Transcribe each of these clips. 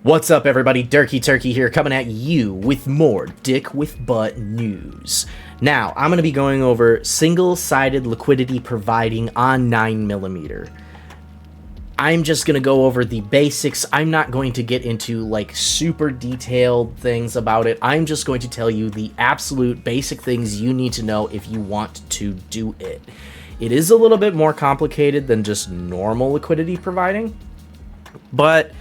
What's up, everybody? Durkey Turkey here, coming at you with more Dick with Butt news. Now, I'm going to be going over single-sided liquidity providing on 9mm. I'm just going to go over the basics. I'm not going to get into, like, super detailed things about it. I'm just going to tell you the absolute basic things you need to know if you want to do it. It is a little bit more complicated than just normal liquidity providing, but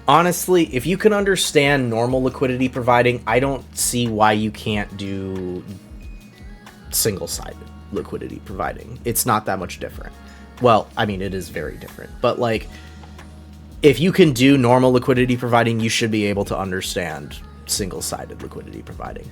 honestly, if you can understand normal liquidity providing, I don't see why you can't do single-sided liquidity providing. It's not that much different. Well, I mean, it is very different. But, like, if you can do normal liquidity providing, you should be able to understand single-sided liquidity providing.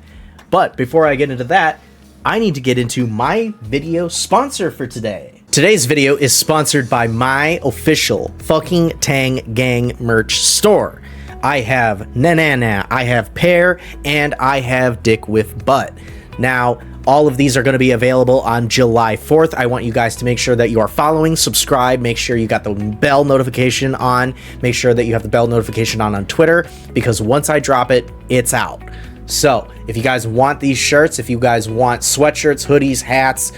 But before I get into that, I need to get into my video sponsor for today. Today's video is sponsored by my official fucking Tang Gang merch store. I have Nanana, I have Pear, and I have Dick with Butt. Now, all of these are going to be available on July 4th. I want you guys to make sure that you are following, subscribe, make sure you got the bell notification on, make sure that you have the bell notification on Twitter, because once I drop it, it's out. So, if you guys want these shirts, if you guys want sweatshirts, hoodies, hats,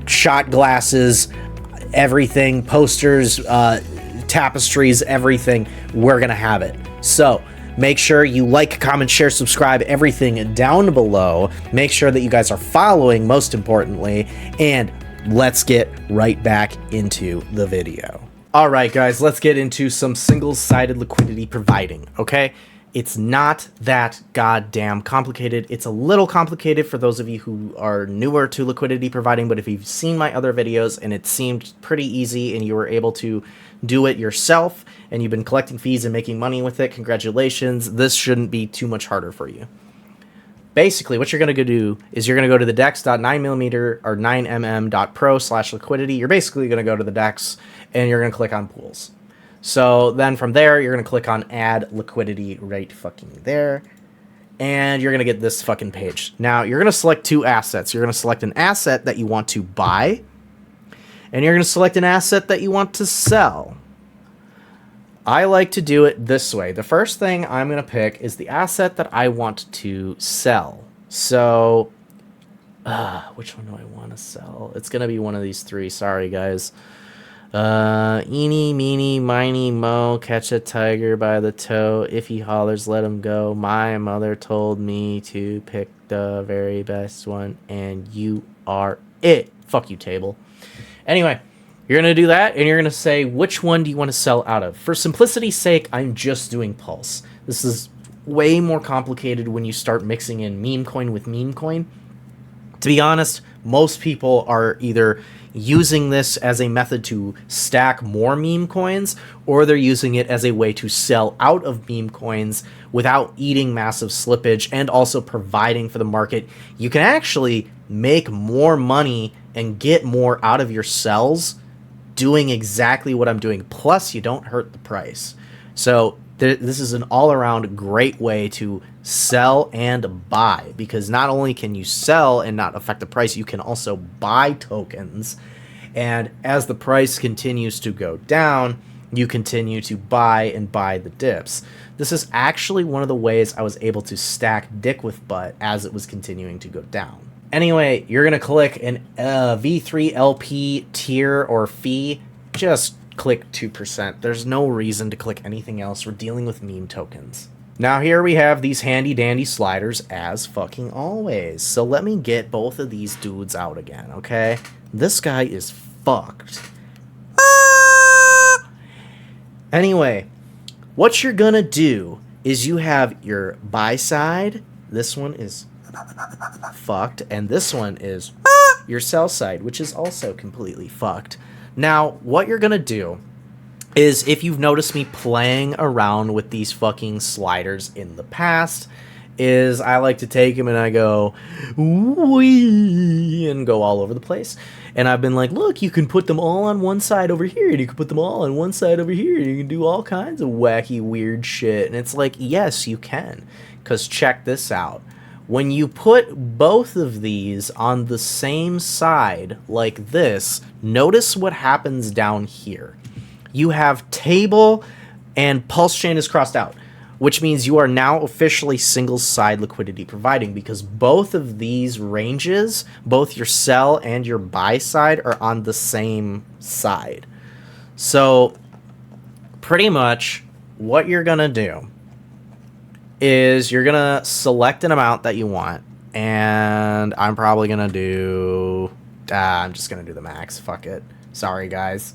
shot glasses, everything, posters, tapestries, everything, we're gonna have it. So make sure you like, comment, share, subscribe, everything down below. Make sure that you guys are following, most importantly, and let's get right back into the video. All right, guys, let's get into some single-sided liquidity providing, okay? It's not that goddamn complicated. It's a little complicated for those of you who are newer to liquidity providing, but if you've seen my other videos and it seemed pretty easy and you were able to do it yourself and you've been collecting fees and making money with it, congratulations. This shouldn't be too much harder for you. Basically, what you're going to do is you're going to go to the dex.9mm or 9mm.pro/liquidity. You're basically going to go to the dex and you're going to click on pools. So then from there, you're going to click on add liquidity right fucking there. And you're going to get this fucking page. Now, you're going to select two assets. You're going to select an asset that you want to buy. And you're going to select an asset that you want to sell. I like to do it this way. The first thing I'm going to pick is the asset that I want to sell. So, which one do I want to sell? It's going to be one of these three. Sorry, guys. Eeny, meeny, miny, mo, catch a tiger by the toe. If he hollers, let him go. My mother told me to pick the very best one, and you are it. Fuck you, table. Anyway, you're going to do that, and you're going to say, which one do you want to sell out of? For simplicity's sake, I'm just doing Pulse. This is way more complicated when you start mixing in meme coin with meme coin. To be honest, most people are either using this as a method to stack more meme coins, or they're using it as a way to sell out of meme coins without eating massive slippage and also providing for the market. You can actually make more money and get more out of your sells doing exactly what I'm doing. Plus, you don't hurt the price. So this is an all-around great way to sell and buy, because not only can you sell and not affect the price, you can also buy tokens. And as the price continues to go down, you continue to buy and buy the dips. This is actually one of the ways I was able to stack Dick with Butt as it was continuing to go down. Anyway, you're going to click an V3 LP tier or fee. Just click 2%. There's no reason to click anything else. We're dealing with meme tokens. Now here we have these handy dandy sliders as fucking always. So let me get both of these dudes out again, okay? This guy is fucked. Anyway, what you're gonna do is you have your buy side. This one is fucked, and this one is your sell side, which is also completely fucked. Now, what you're gonna do is, if you've noticed me playing around with these fucking sliders in the past, is I like to take them and I go, wee, and go all over the place. And I've been like, look, you can put them all on one side over here, and you can put them all on one side over here, and you can do all kinds of wacky, weird shit. And it's like, yes, you can. Because check this out. When you put both of these on the same side, like this, notice what happens down here. You have table and pulse chain is crossed out. which means you are now officially single side liquidity providing, because both of these ranges, both your sell and your buy side, are on the same side. So pretty much what you're going to do is you're going to select an amount that you want, and I'm probably going to do... I'm just going to do the max. Fuck it. Sorry, guys.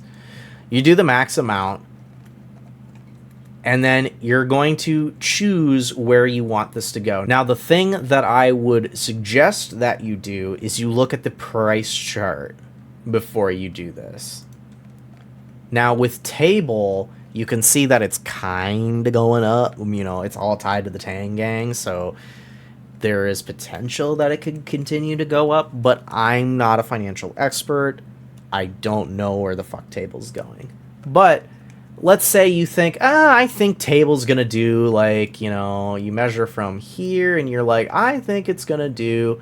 You do the max amount, and then you're going to choose where you want this to go. Now, the thing that I would suggest that you do is you look at the price chart before you do this. Now, with table, you can see that it's kind of going up. You know, it's all tied to the Tang Gang, so there is potential that it could continue to go up, but I'm not a financial expert. I don't know where the fuck table's going. But let's say you think, I think table's gonna do, like, you know, you measure from here and you're like, I think it's gonna do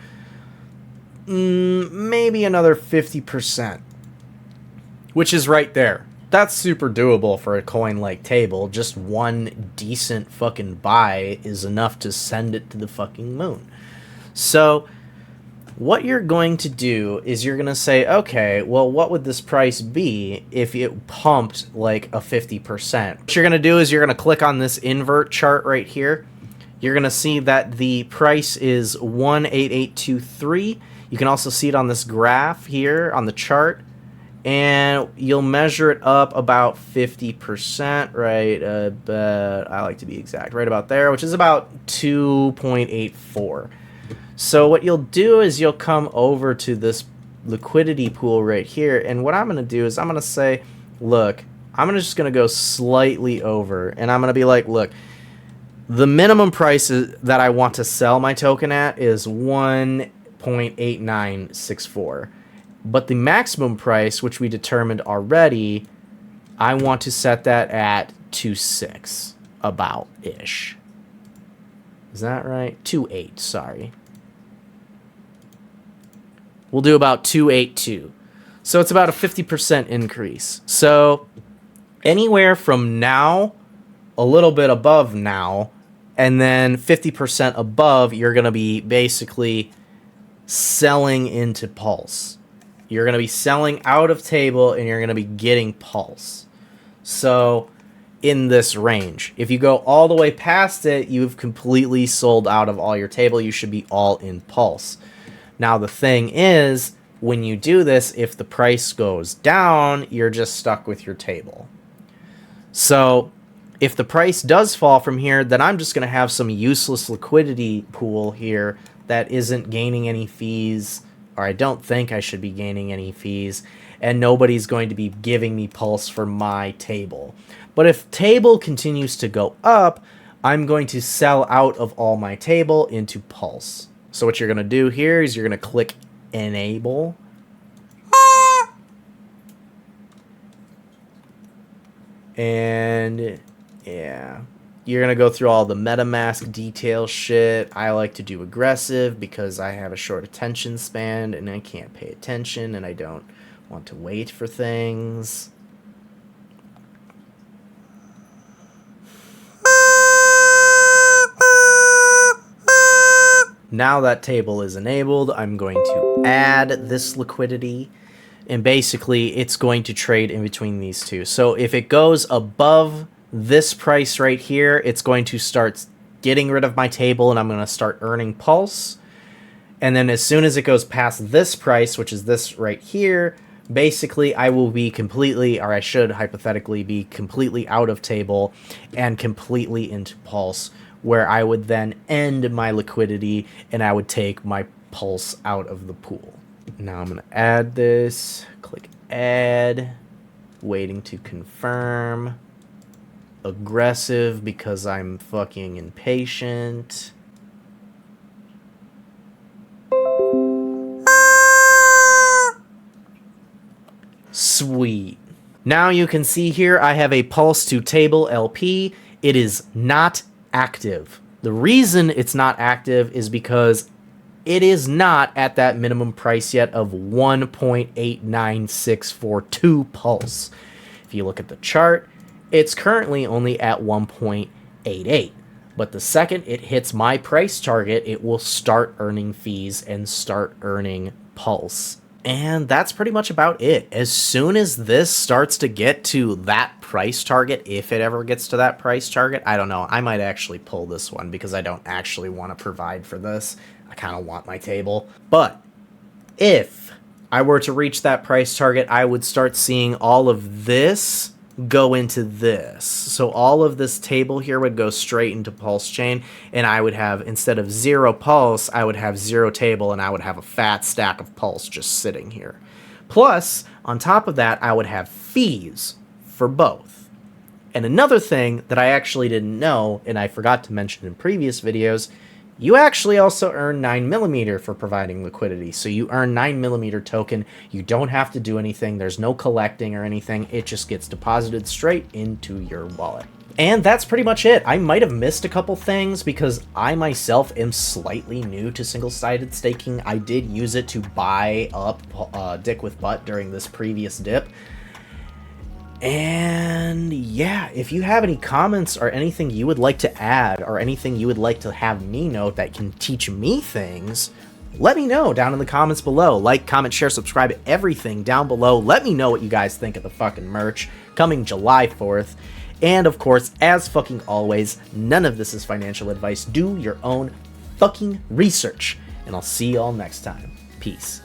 maybe another 50%, which is right there. That's super doable for a coin like table. Just one decent fucking buy is enough to send it to the fucking moon. So what you're going to do is you're going to say, okay, well, what would this price be if it pumped like a 50%? What you're going to do is you're going to click on this invert chart right here. You're going to see that the price is 18823. You can also see it on this graph here on the chart. And you'll measure it up about 50%, right? But I like to be exact, right about there, which is about 2.84. So what you'll do is you'll come over to this liquidity pool right here, and what I'm going to do is I'm going to say, look, I'm just going to go slightly over, and I'm going to be like, look, the minimum price that I want to sell my token at is 1.8964. But the maximum price, which we determined already, I want to set that at 2.6, about-ish. Is that right? 2.8, sorry. We'll do about 2.82. So it's about a 50% increase. So anywhere from now, a little bit above now, and then 50% above, you're going to be basically selling into Pulse. You're going to be selling out of table, and you're going to be getting Pulse. So in this range, if you go all the way past it, you've completely sold out of all your table. You should be all in Pulse. Now, the thing is, when you do this, if the price goes down, you're just stuck with your table. So if the price does fall from here, then I'm just going to have some useless liquidity pool here that isn't gaining any fees, or I don't think I should be gaining any fees, and nobody's going to be giving me Pulse for my table. But if table continues to go up, I'm going to sell out of all my table into Pulse. So what you're going to do here is you're going to click Enable. And yeah, you're going to go through all the MetaMask detail shit. I like to do aggressive because I have a short attention span and I can't pay attention and I don't want to wait for things. Now that table is enabled, I'm going to add this liquidity, and basically it's going to trade in between these two. So if it goes above this price right here, it's going to start getting rid of my table, and I'm going to start earning Pulse. And then as soon as it goes past this price, which is this right here, basically I will be completely, or I should hypothetically be completely out of table and completely into Pulse, where I would then end my liquidity and I would take my Pulse out of the pool. Now I'm going to add this, click add, waiting to confirm, aggressive because I'm fucking impatient. Sweet. Now you can see here I have a Pulse to table LP. It is not active. The reason it's not active is because it is not at that minimum price yet of 1.89642 Pulse. If you look at the chart, it's currently only at 1.88. But the second it hits my price target, it will start earning fees and start earning pulse. And that's pretty much about it. As soon as this starts to get to that price target, if it ever gets to that price target, I don't know. I might actually pull this one because I don't actually want to provide for this. I kind of want my table. But if I were to reach that price target, I would start seeing all of this go into this. So all of this table here would go straight into pulse chain, and I would have, instead of 0 pulse, I would have 0 table, and I would have a fat stack of pulse just sitting here. Plus, on top of that, I would have fees for both. And another thing that I actually didn't know, and I forgot to mention in previous videos, you actually also earn 9mm for providing liquidity. So you earn 9mm token. You don't have to do anything. There's no collecting or anything. It just gets deposited straight into your wallet. And that's pretty much it. I might have missed a couple things because I myself am slightly new to single-sided staking. I did use it to buy up Dick with Butt during this previous dip. And yeah, if you have any comments or anything you would like to add or anything you would like to have me know that can teach me things, let me know down in the comments below. Like, comment, share, subscribe, everything down below. Let me know what you guys think of the fucking merch coming July 4th. And of course, as fucking always, none of this is financial advice. Do your own fucking research. And I'll see y'all next time. Peace.